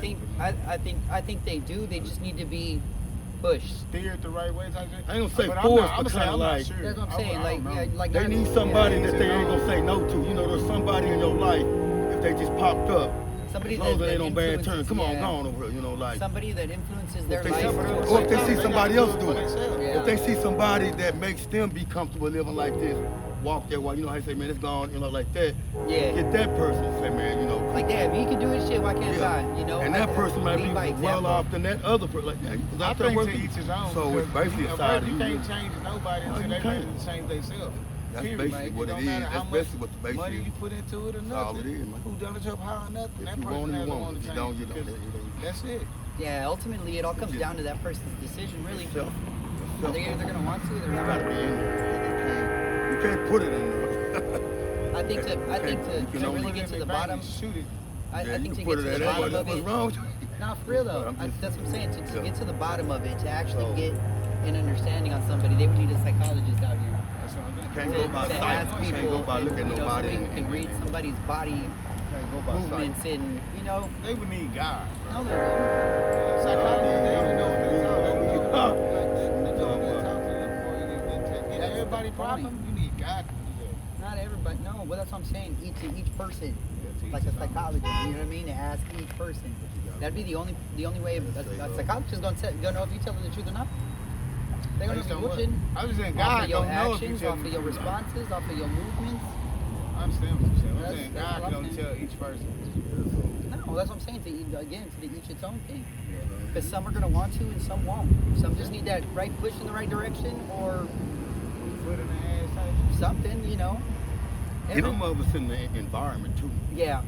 think they do. They just need to be pushed. Steered the right way, type shit. I ain't gonna say But forced, I'm but saying kinda I'm not like- sure. That's what I'm saying. I Like, don't know. like They not- need somebody Yeah, that they ain't gonna say no to. You know, there's somebody in your life, if they just popped up, somebody As long as that they ain't on bad influences- terms. Come on, yeah. go on over here. You know, like. somebody that influences their If they life. see, or if they see somebody else do it. Yeah. If they see somebody that makes them be comfortable living like this, walk that way, you know how you say, man, it's gone, you know, like that. Yeah. Get that person, say, man, you know. Like, damn, he can do his shit, why can't Yeah. I? You know? And that person might be lead by well example. off than that other person. Like, yeah, you was I out there think to working. each his own. So it's basically a side of you you. can't change nobody No, until you they ready can't. to change themselves. That's Period, basically man. what It it don't matter is. how That's much basically what the base money is. you put into it or That's nothing. all it is, man. Who done the job, how or nothing. If That you person want it, has you to want want it. to If you don't, change. you don't. because That's it. Yeah, ultimately it all comes down to that person's decision, really. Yourself. They're either gonna want to or they're You gotta not. be in there. You can't put it in there. I think to You can only really get to the bottom, Shoot it. I Yeah, think you to can put get it to at the bottom everybody. of What's it. wrong with you? No, for real though. I'm just- That's what I'm saying. To Yeah. get to the bottom of it, to actually So- get an understanding on somebody, they would need a psychologist out here. That's what I'm doing. Can't go by To sight. ask Can't people, go by looking at you know, nobody. somebody who can read somebody's body Can't go by sight. movements and, you know, They would need God. no, they wouldn't. Psychologists, they don't know what they're talking about. Yeah. Everybody problem, you need God to do Not everybody. No, but that's what I'm saying. Each person, that. like a psychologist. You know what I mean? To ask each person. That'd be the only way a psychologist is gonna know if you're telling the truth or not. They're I gonna just be don't want- looking I was saying off God of your don't know if you actions, tell off of the your truth. responses, off of your movements. I understand what you're saying. I'm That's- saying that's God what can I'm only saying. tell each person. No, that's what I'm saying. To each its own thing. Because some are gonna want to and some won't. Some just need that right push in the right direction or Foot in the ass type. something. You know. Some of us in the environment too. Yeah.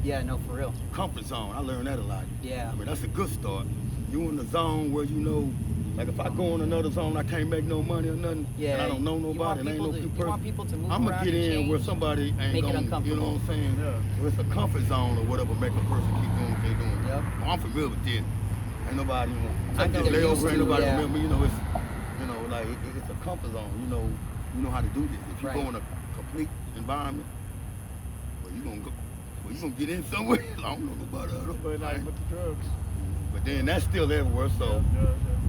Yeah. No, for real. Comfort zone. I learned that a lot. Yeah. I mean, that's a good start. You in the zone where you know, like if I go in another zone, I can't make no money or nothing. Yeah. And I don't know You want nobody. And ain't no people to- people. you want people to move I'm around gonna get and in change, where somebody ain't make it gonna, you uncomfortable. know what I'm saying? Yeah. Where it's a comfort zone or whatever, make a person keep doing what they doing. Yep. Well, I'm familiar with this. Ain't nobody, you know. I Something just they're lay used over, ain't to, nobody yeah. remember. You know, it's, you know, like it's a comfort zone. You know how to do this. If you Right. go in a complete environment, well, you gonna go. Well, you gonna get in somewhere. I don't know nobody. But like with the drugs. But then that's still everywhere. So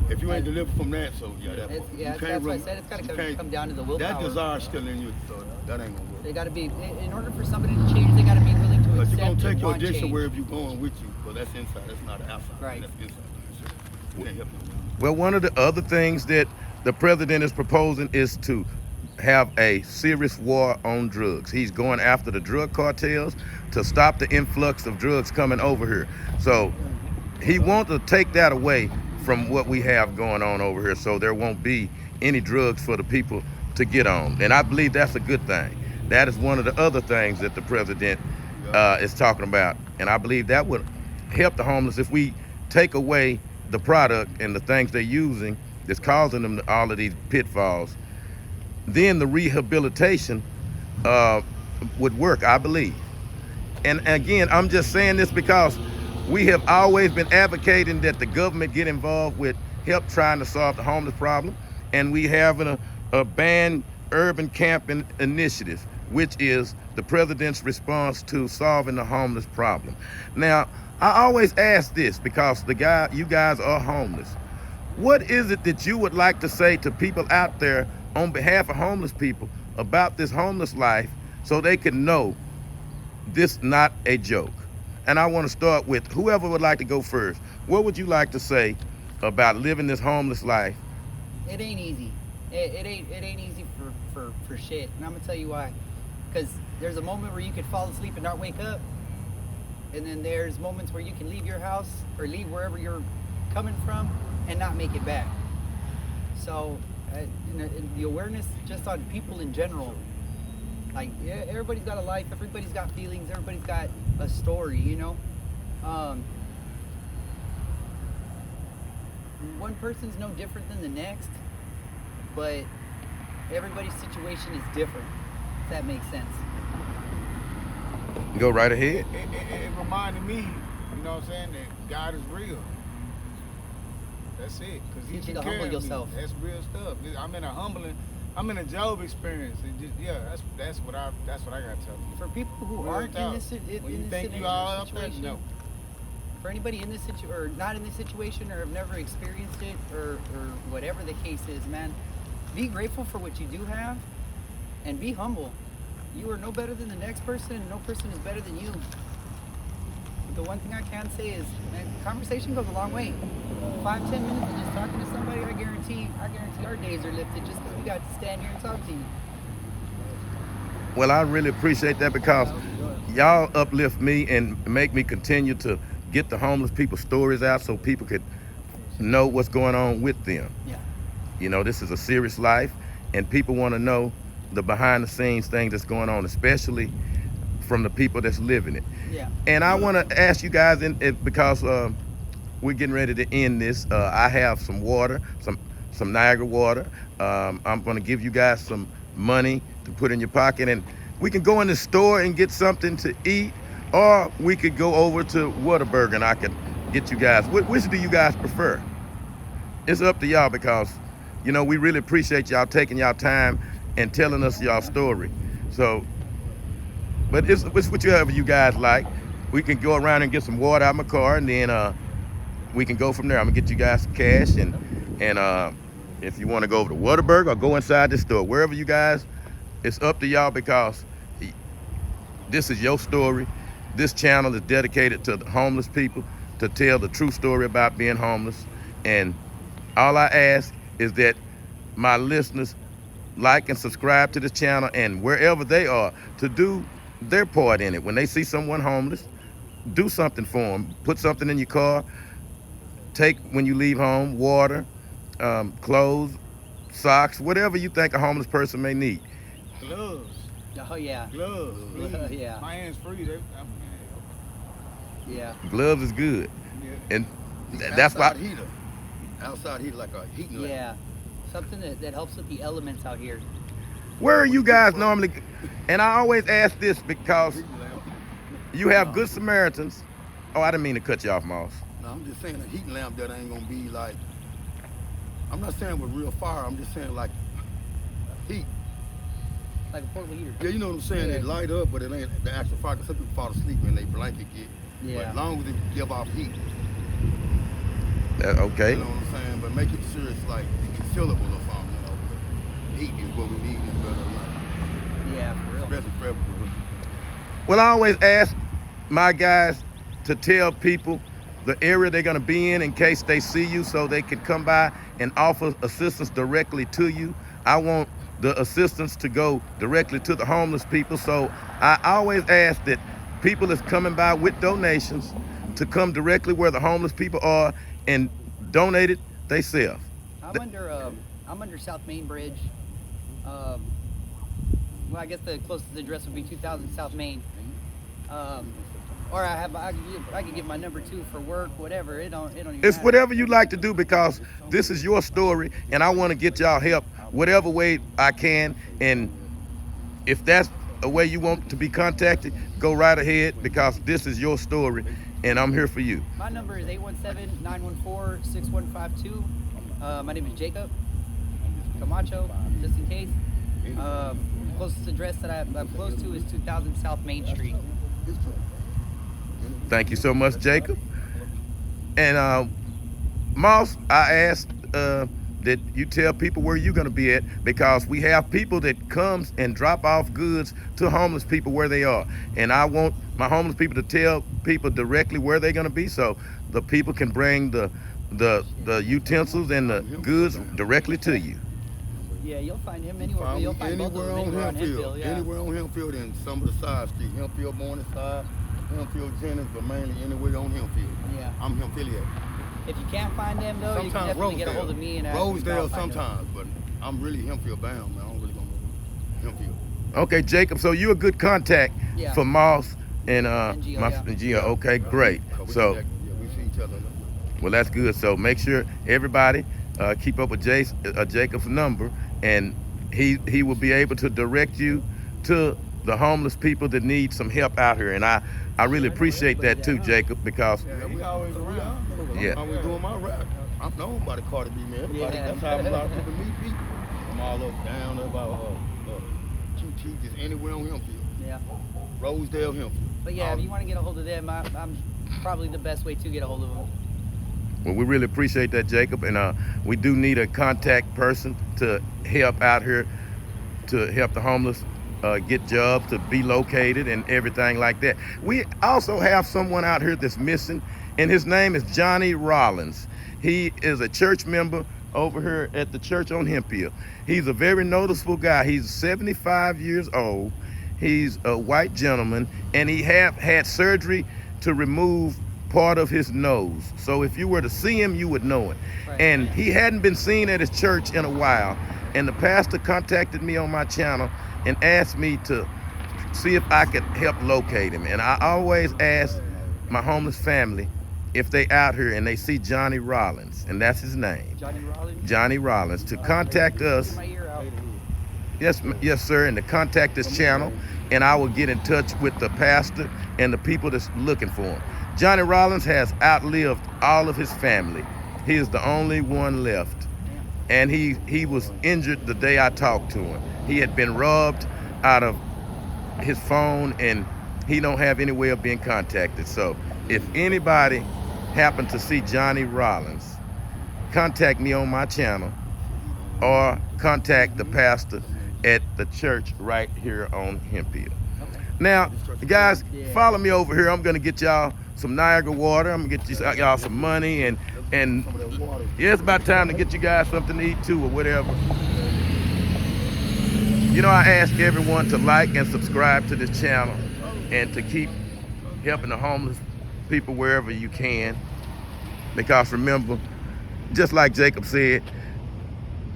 if you ain't delivered from that, so yeah, that It's, part. yeah, You that's can't why I run- said it's got you to can't- come down to the That willpower. desire's still in you, so that ain't gonna work. They got to be, in order for somebody to change, they got to be willing to But accept you're gonna take and your want addiction change. wherever you're going with you. Well, that's inside. That's not outside. Right. That's inside. So you can't help nobody. Well, one of the other things that the president is proposing is to have a serious war on drugs. He's going after the drug cartels to stop the influx of drugs coming over here. So he wants to take that away from what we have going on over here, so there won't be any drugs for the people to get on. And I believe that's a good thing. That is one of the other things that the president is talking about. And I believe that would help the homeless if we take away the product and the things they're using that's causing them all of these pitfalls. Then the rehabilitation would work, I believe. And again, I'm just saying this because we have always been advocating that the government get involved with help trying to solve the homeless problem. And we have a banned urban camping initiative, which is the president's response to solving the homeless problem. Now, I always ask this because you guys are homeless. What is it that you would like to say to people out there on behalf of homeless people about this homeless life so they can know this not a joke? And I want to start with whoever would like to go first. What would you like to say about living this homeless life? It ain't easy. It ain't easy for shit. And I'm gonna tell you why. Because there's a moment where you could fall asleep and not wake up, and then there's moments where you can leave your house or leave wherever you're coming from and not make it back. So, the awareness just on people in general. Like, yeah, everybody's got a life, everybody's got feelings, everybody's got a story, you know? One person's no different than the next, but everybody's situation is different, if that makes sense. Go right ahead. It reminded me, you know what I'm saying, that God is real. That's it. Because Teach you can to humble carry me. yourself. That's real stuff. I'm in a Job experience. And just, yeah, that's what I got to tell you. For people who Real aren't talk. in this, When you in think this you all up there, situation, no. for anybody in this situation or not in this situation or have never experienced it or whatever the case is, man, be grateful for what you do have and be humble. You are no better than the next person and no person is better than you. the one thing I can say is, man, conversation goes a long way. 5-10 minutes of just talking to somebody, I guarantee our days are lifted just because we got to stand here and talk to you. Well, I really appreciate that because y'all uplift me and make me continue to get the homeless people's stories out so people could know what's going on with them. Yeah. You know, this is a serious life, and people want to know the behind the scenes things that's going on, especially from the people that's living it. Yeah. And I want to ask you guys, because we're getting ready to end this, I have some water, some Niagara water. I'm going to give you guys some money to put in your pocket, and we can go in the store and get something to eat, or we could go over to Whataburger and I could get you guys. Which do you guys prefer? It's up to y'all because, you know, we really appreciate y'all taking y'all time and telling us y'all story. So, but it's whichever you guys like. We can go around and get some water out of my car, and then we can go from there. I'm gonna get you guys some cash, and if you want to go over to Whataburger or go inside the store, wherever you guys, it's up to y'all because this is your story. This channel is dedicated to the homeless people, to tell the true story about being homeless. And all I ask is that my listeners like and subscribe to this channel, and wherever they are, to do their part in it. When they see someone homeless, do something for them. Put something in your car. Take, when you leave home, water, clothes, socks, whatever you think a homeless person may need. Gloves. Oh yeah. Gloves. Yeah. My hands free. Yeah. Gloves is good. Yeah. And that's why. Outside heater, like a heating lamp. Yeah. Something that helps with the elements out here. Where are you guys normally? And I always ask this because you have good Samaritans. Oh, I didn't mean to cut you off, Moss. No, I'm just saying a heating lamp that ain't gonna be like, I'm not saying with real fire, I'm just saying like heat. Like a portable heater. Yeah, you know what I'm saying? Yeah. It light up, but it ain't the actual fire. 'Cause some people fall asleep when they blanket get. Yeah. But as long as it give off heat. Okay. You know what I'm saying? But make it sure it's like concealable or something, you know. Heat is what we need in better life. Yeah, for real. Especially for everyone. Well, I always ask my guys to tell people the area they're gonna be in case they see you, so they can come by and offer assistance directly to you. I want the assistance to go directly to the homeless people, so I always ask that people that's coming by with donations to come directly where the homeless people are and donate it themselves. I'm under South Main Bridge. Well, I guess the closest address would be 2000 South Main. Or I can give my number too for work, whatever. It don't even It's matter. whatever you like to do because this is your story, and I want to get y'all help whatever way I can. And if that's a way you want to be contacted, go right ahead because this is your story, and I'm here for you. My number is 817-914-6152. My name is Jacob Camacho, just in case. The closest address that I'm close to is 2000 South Main Street. Thank you so much, Jacob. And Moss, I asked that you tell people where you're gonna be at because we have people that comes and drop off goods to homeless people where they are. And I want my homeless people to tell people directly where they're gonna be so the people can bring the utensils and the goods directly to you. Yeah, you'll find him anywhere. You'll find both of anywhere them on anywhere on Hempfield. Hempfield. Yeah. Anywhere on Hempfield and some of the side streets. Hempfield Morningside, Hempfield Jennings, but mainly anywhere on Hempfield. Yeah. I'm Hempfield. If you can't find them though, you can definitely get a hold of me and Rosedale I'll find them. sometimes, but I'm really Hempfield bound, man. I don't really go to Hempfield. Okay, Jacob, so you're a good contact Yeah. for Moss and Gio, my yeah. Gio. Okay, great. So, Yeah, we see each other. well, that's good. So make sure everybody keep up with Jacob's number, and he will be able to direct you to the homeless people that need some help out here. And I really appreciate that too, Jacob, because Yeah, we always around. Yeah. I'm always doing my rap. I'm known by the Carter B, man. Everybody, Yeah. that's how a lot of people meet people. I'm all up, down, about QT, just anywhere on Hempfield. Yeah. Rosedale, Hempfield. But yeah, if you want to get a hold of them, I'm probably the best way to get a hold of them. well, we really appreciate that, Jacob. And we do need a contact person to help out here, to help the homeless get jobs to be located and everything like that. We also have someone out here that's missing, and his name is Johnny Rollins. He is a church member over here at the church on Hemphill. He's a very noticeable guy. He's 75 years old. He's a white gentleman, and he had surgery to remove part of his nose. So if you were to see him, you would know it. Right. And he hadn't been seen at his church in a while. And the pastor contacted me on my channel and asked me to see if I could help locate him. And I always ask my homeless family if they out here and they see Johnny Rollins, and that's his name. Johnny Rollins? Johnny Rollins, to contact us. Yes, sir, and to contact this channel, and I will get in touch with the pastor and the people that's looking for him. Johnny Rollins has outlived all of his family. He is the only one left. And he was injured the day I talked to him. He had been robbed out of his phone, and he don't have any way of being contacted. So if anybody happened to see Johnny Rollins, contact me on my channel or contact the pastor at the church right here on Hemphill. Now, guys, follow me over here. I'm gonna get y'all some Niagara water. I'm gonna get y'all some money, and yeah, it's about time to get you guys something to eat too, or whatever. You know, I ask everyone to like and subscribe to this channel, and to keep helping the homeless people wherever you can. Because remember, just like Jacob said,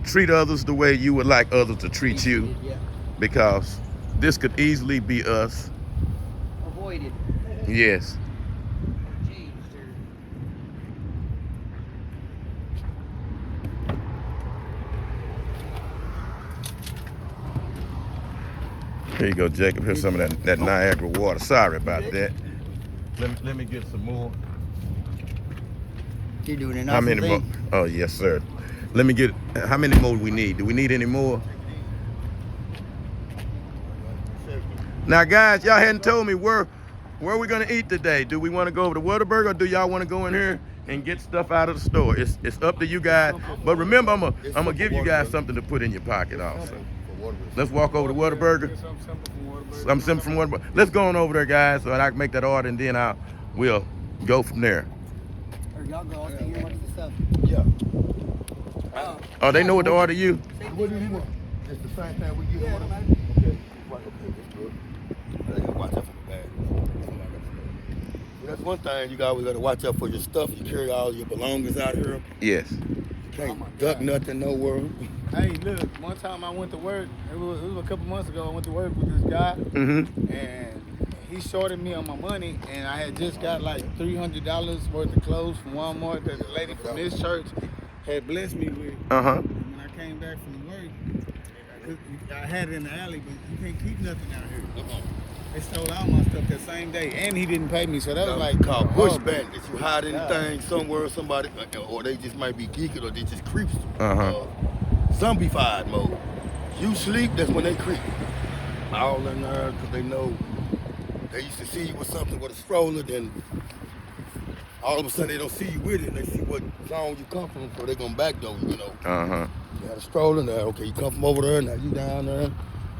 treat others the way you would like others to treat you. Because this could easily be us. Avoided. Yes. Here you go, Jacob. Here's some of that Niagara water. Sorry about that. Let me get some more. You're doing enough. How many more? Oh, yes, sir. Let me get, how many more do we need? Do we need any more? Now, guys, y'all hadn't told me where we gonna eat today. Do we want to go over to Whataburger, or do y'all want to go in here and get stuff out of the store? It's up to you guys. But remember, I'm gonna give you guys something to put in your pocket also. Let's walk over to Whataburger. Something simple from Whataburger. Let's go on over there, guys, so that I can make that order, and then we'll go from there. Or y'all go. I'll stay here watching the stuff. Yeah. Oh, they know what to order you? What do you want? It's the same thing we get. Yeah, Okay. man. Okay, that's good. I gotta watch out for the bag. That's one thing you always gotta watch out for your stuff. You carry all your belongings out here. Yes. You can't duck nothing nowhere. Hey, look, one time I went to work, it was a couple months ago, I went to work with this guy, Mm-hmm. and he shorted me on my money, and I had just got like $300 worth of clothes from Walmart that the lady from this church had blessed me with. Uh-huh. When I came back from work, I had it in the alley, but you can't keep nothing out here. They stole all my stuff that same day, and he didn't pay me, so that was like called bush bandits. You hide anything somewhere, somebody, or they just might be geeking, or they just creeps. Uh-huh. Zombified mode. You sleep, that's when they creep. All in there, because they know they used to see you with something with a stroller, then all of a sudden they don't see you with it, and they see what zone you come from, so they're going to backdoor you, you know. Uh-huh. You got a stroller there, okay, you come from over there, now you down there,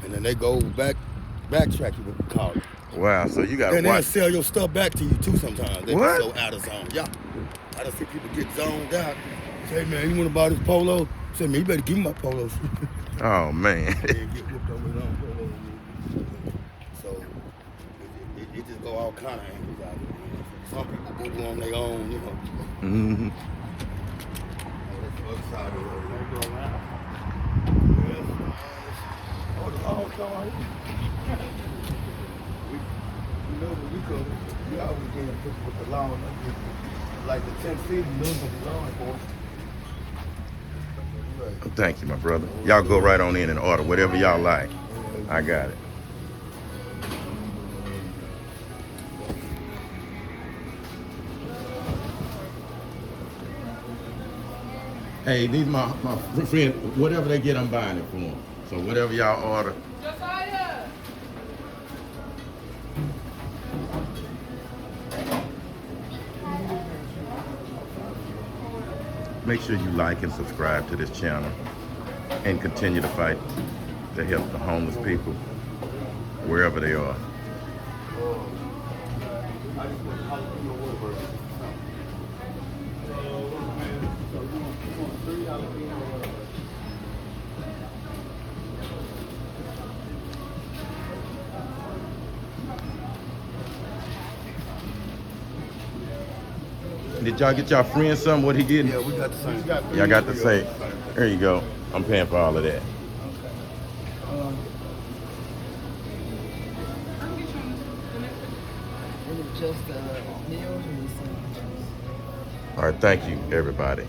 and then they go backtrack you, what we call it. Wow, so you got to Then they'll watch. sell your stuff back to you too sometimes. They What? be so out of zone. Yeah. I done see people get zoned out. Say, man, you want to buy this polo? Say, man, you better give me my polo. Oh, man. Yeah, get whooped over his own polo. So it just go all kind of angles out there. Some people go on their own, you know. Mm-hmm. That's the other side of the road. They go around. Oh, the long car. We know that we could. We always get put with the lawn. Like the 10 feet, we lose with the lawn for. Thank you, my brother. Y'all go right on in and order whatever y'all like. I got it. Hey, these my friend, whatever they get, I'm buying it for them. So whatever y'all order. Make sure you like and subscribe to this channel and continue to fight to help the homeless people. wherever they are. Did y'all get y'all friend something? What he getting? Yeah, we got the same. Yeah, I got the same. There you go. I'm paying for all of that. Is it just meals or the sandwiches? All right, thank you, everybody.